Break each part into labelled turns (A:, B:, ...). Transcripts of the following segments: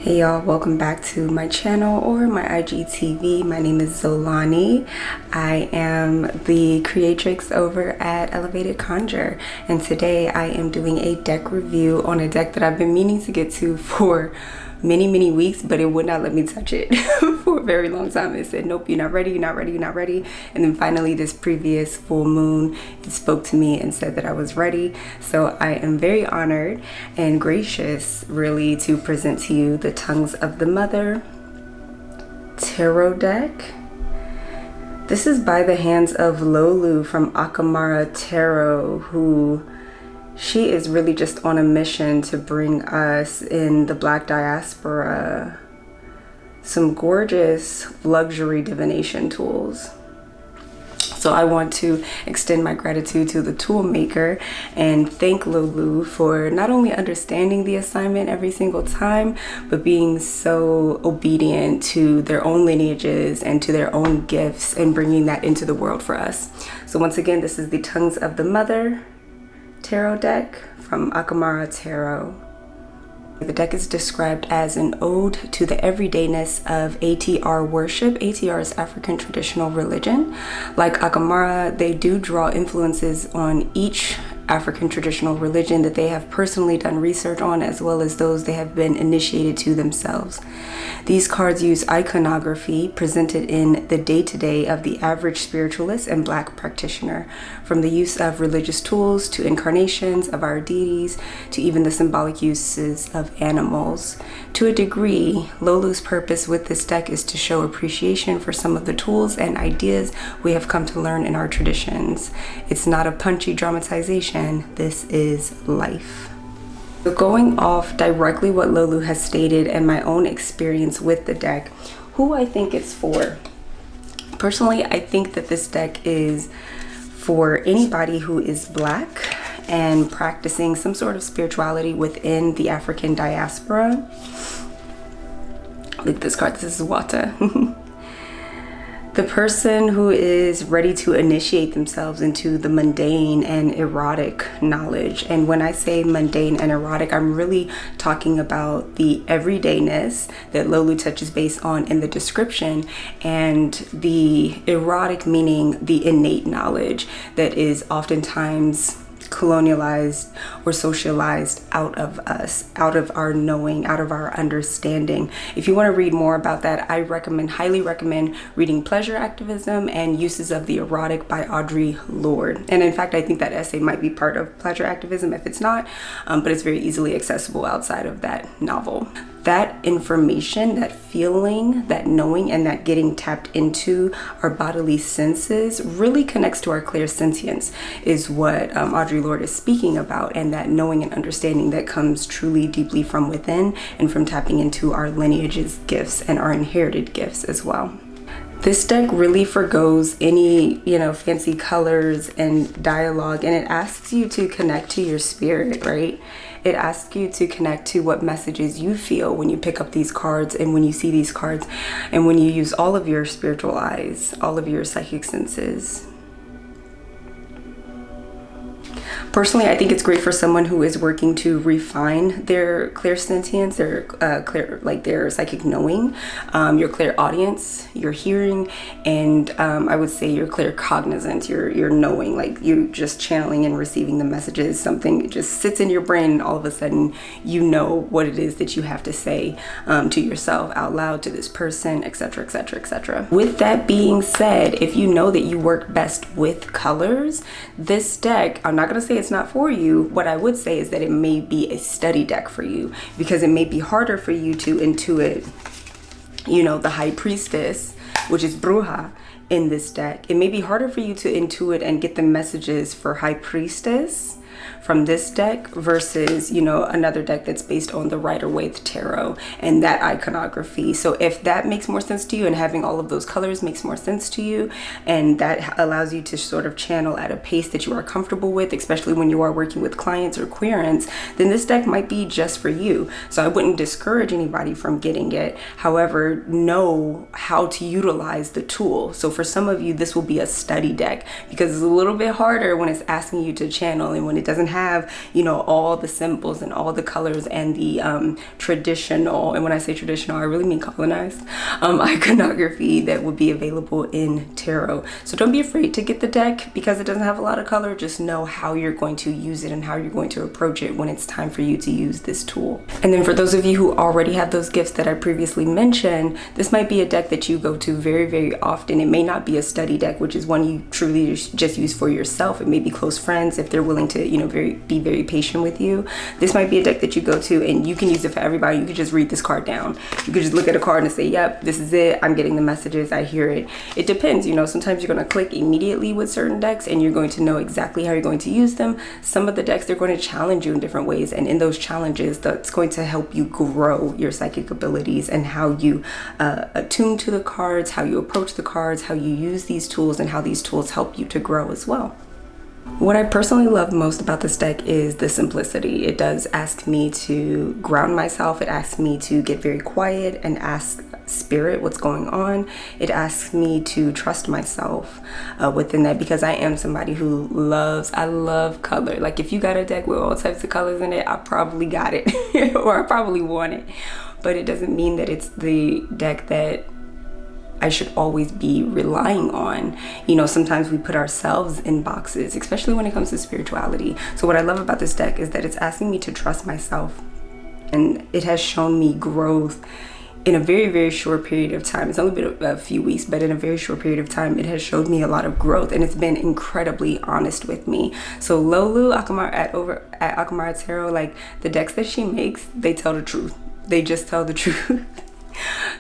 A: Hey y'all, welcome back to my channel or my IGTV. My name is Zolani. I am the creatrix over at Elevated Conjure, and today I am doing a deck review on a deck that I've been meaning to get to for many weeks, but it would not let me touch it for a very long time. It said, nope, you're not ready, you're not ready, you're not ready. And then finally this previous full moon, it spoke to me and said that I was ready. So I am very honored and gracious really to present to you the Tongues of the Mother tarot deck. This is by the hands of Lorde from AKAMARA Tarot, who she is really just on a mission to bring us in the Black diaspora some gorgeous luxury divination tools. So I want to extend my gratitude to the tool maker and thank Lorde for not only understanding the assignment every single time, but being so obedient to their own lineages and to their own gifts and bringing that into the world for us. So once again, this is the Tongues of the Mother tarot deck from AKAMARA Tarot. The deck is described as an ode to the everydayness of ATR worship. ATR is African traditional religion. Like AKAMARA, they do draw influences on each African traditional religion that they have personally done research on, as well as those they have been initiated to themselves. These cards use iconography presented in the day-to-day of the average spiritualist and Black practitioner, from the use of religious tools to incarnations of our deities to even the symbolic uses of animals. To a degree, Lorde's purpose with this deck is to show appreciation for some of the tools and ideas we have come to learn in our traditions. It's not a punchy dramatization, this is life. So going off directly what Lorde has stated and my own experience with the deck, who I think it's for. Personally, I think that this deck is for anybody who is Black and practicing some sort of spirituality within the African diaspora. Look at this card, this is Wata. The person who is ready to initiate themselves into the mundane and erotic knowledge. And when I say mundane and erotic, I'm really talking about the everyday-ness that Lorde touches base on in the description, and the erotic meaning the innate knowledge that is oftentimes colonialized or socialized out of us, out of our knowing, out of our understanding. If you want to read more about that, I highly recommend reading Pleasure Activism and Uses of the Erotic by Audre Lorde. And in fact, I think that essay might be part of Pleasure Activism if it's not, but it's very easily accessible outside of that novel. That information, that feeling, that knowing, and that getting tapped into our bodily senses really connects to our clairsentience, is what Audre Lorde is speaking about, and that knowing and understanding that comes truly deeply from within and from tapping into our lineage's gifts and our inherited gifts as well. This deck really forgoes any, fancy colors and dialogue, and it asks you to connect to your spirit, right? It asks you to connect to what messages you feel when you pick up these cards and when you see these cards and when you use all of your spiritual eyes, all of your psychic senses. Personally, I think it's great for someone who is working to refine their clairsentience, their psychic knowing, your clairaudience, your hearing, and I would say your claircognizance, your knowing, like you just channeling and receiving the messages. Something just sits in your brain and all of a sudden you know what it is that you have to say to yourself out loud, to this person, etc., etc., etc. With that being said, if you know that you work best with colors, this deck, I'm not going to say it's not for you. What I would say is that it may be a study deck for you, because it may be harder for you to intuit, the High Priestess, which is Bruja, in this deck. It may be harder for you to intuit and get the messages for High Priestess from this deck versus, another deck that's based on the Rider-Waite Tarot and that iconography. So if that makes more sense to you and having all of those colors makes more sense to you, and that allows you to sort of channel at a pace that you are comfortable with, especially when you are working with clients or querents, then this deck might be just for you. So I wouldn't discourage anybody from getting it. However, know how to utilize the tool. So for some of you, this will be a study deck, because it's a little bit harder when it's asking you to channel and when it doesn't have, you know, all the symbols and all the colors and the traditional, and when I say traditional, I really mean colonized iconography that would be available in tarot. So don't be afraid to get the deck because it doesn't have a lot of color. Just know how you're going to use it and how you're going to approach it when it's time for you to use this tool. And then for those of you who already have those gifts that I previously mentioned, this might be a deck that you go to very, very often. It may not be a study deck, which is one you truly just use for yourself. It may be close friends if they're willing to, you know, be very patient with you. This might be a deck that you go to and you can use it for everybody. You could just read this card down. You could just look at a card and say, yep, this is it. I'm getting the messages. I hear it. It depends. You know, sometimes you're going to click immediately with certain decks and you're going to know exactly how you're going to use them. Some of the decks, they're going to challenge you in different ways. And in those challenges, that's going to help you grow your psychic abilities and how you attune to the cards, how you approach the cards, how you use these tools, and how these tools help you to grow as well. What I personally love most about this deck is the simplicity. It does ask me to ground myself. It asks me to get very quiet and ask spirit what's going on. It asks me to trust myself within that, because I am somebody who I love color. Like if you got a deck with all types of colors in it, I probably got it or I probably want it. But it doesn't mean that it's the deck that I should always be relying on. You know, sometimes we put ourselves in boxes, especially when it comes to spirituality. So what I love about this deck is that it's asking me to trust myself, and it has shown me growth in a very, very short period of time. It's only been a few weeks, but in a very short period of time, it has showed me a lot of growth, and it's been incredibly honest with me. So Lolu AKAMARA at AKAMARA Tarot, like the decks that she makes, they tell the truth. They just tell the truth.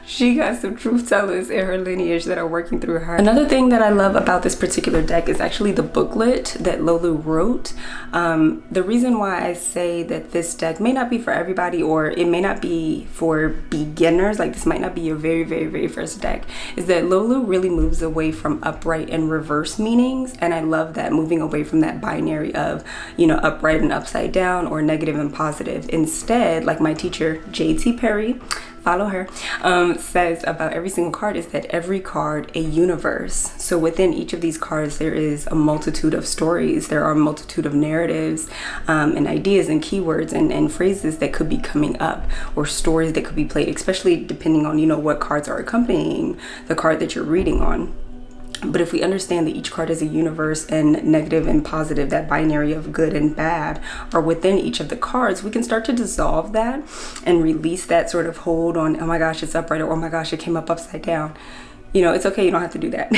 A: She got some truth tellers in her lineage that are working through her. Another thing that I love about this particular deck is actually the booklet that Lolu wrote. The reason why I say that this deck may not be for everybody, or it may not be for beginners, like this might not be your very, very, very first deck, is that Lolu really moves away from upright and reverse meanings. And I love that, moving away from that binary of, you know, upright and upside down or negative and positive. Instead, like my teacher, J.T. Perry, follow her, says about every single card, is that every card a universe. So within each of these cards, there is a multitude of stories. There are a multitude of narratives and ideas and keywords and phrases that could be coming up, or stories that could be played, especially depending on, you know, what cards are accompanying the card that you're reading on. But if we understand that each card is a universe, and negative and positive, that binary of good and bad, are within each of the cards, we can start to dissolve that and release that sort of hold on, oh my gosh, it's upright, or oh my gosh, it came up upside down. You know, it's okay, you don't have to do that.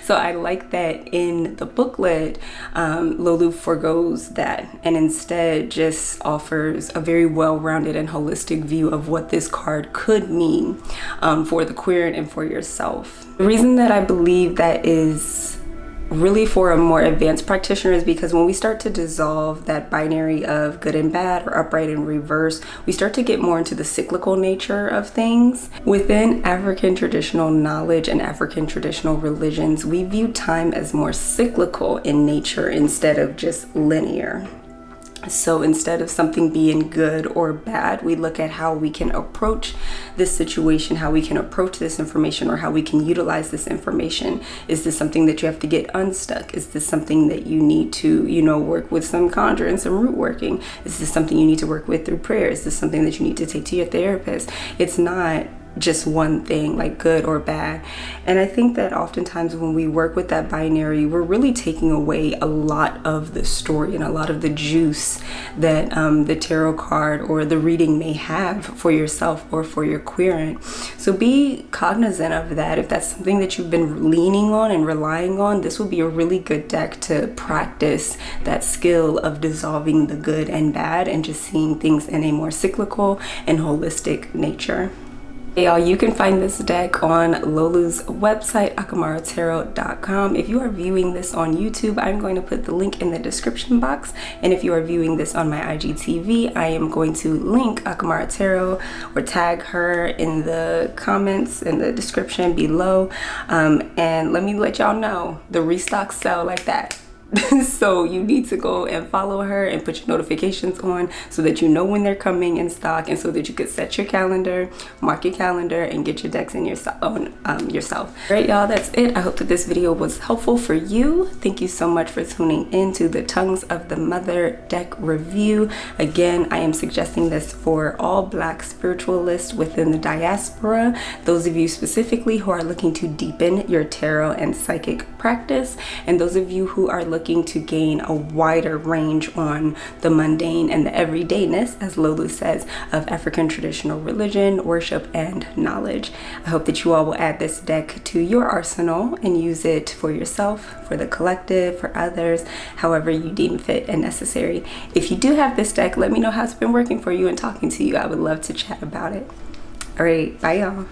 A: So I like that in the booklet, Lolu forgoes that and instead just offers a very well-rounded and holistic view of what this card could mean for the queer and for yourself. The reason that I believe that is really for a more advanced practitioner is because when we start to dissolve that binary of good and bad, or upright and reverse, we start to get more into the cyclical nature of things. Within African traditional knowledge and African traditional religions, we view time as more cyclical in nature instead of just linear. So instead of something being good or bad, we look at how we can approach this situation, how we can approach this information, or how we can utilize this information. Is this something that you have to get unstuck? Is this something that you need to, you know, work with some conjuring, some root working? Is this something you need to work with through prayer? Is this something that you need to take to your therapist? It's not just one thing, like good or bad. And I think that oftentimes when we work with that binary, we're really taking away a lot of the story and a lot of the juice that the tarot card or the reading may have for yourself or for your querent. So be cognizant of that. If that's something that you've been leaning on and relying on, this will be a really good deck to practice that skill of dissolving the good and bad and just seeing things in a more cyclical and holistic nature. Hey y'all, you can find this deck on Lolu's website, akamarattarot.com. If you are viewing this on YouTube, I'm going to put the link in the description box. And if you are viewing this on my IGTV, I am going to link AKAMARA Tarot or tag her in the comments in the description below. And let me let y'all know, the restocks sell like that. So you need to go and follow her and put your notifications on so that you know when they're coming in stock, and so that you could set your calendar, mark your calendar, and get your decks in yourself. All right, y'all, that's it. I hope that this video was helpful for you. Thank you so much for tuning in to the Tongues of the Mother deck review. Again, I am suggesting this for all Black spiritualists within the diaspora, those of you specifically who are looking to deepen your tarot and psychic practice, and those of you who are looking to gain a wider range on the mundane and the everydayness, as Lolu says, of African traditional religion, worship, and knowledge. I hope that you all will add this deck to your arsenal and use it for yourself, for the collective, for others, however you deem fit and necessary. If you do have this deck, let me know how it's been working for you and talking to you. I would love to chat about it. All right, bye y'all.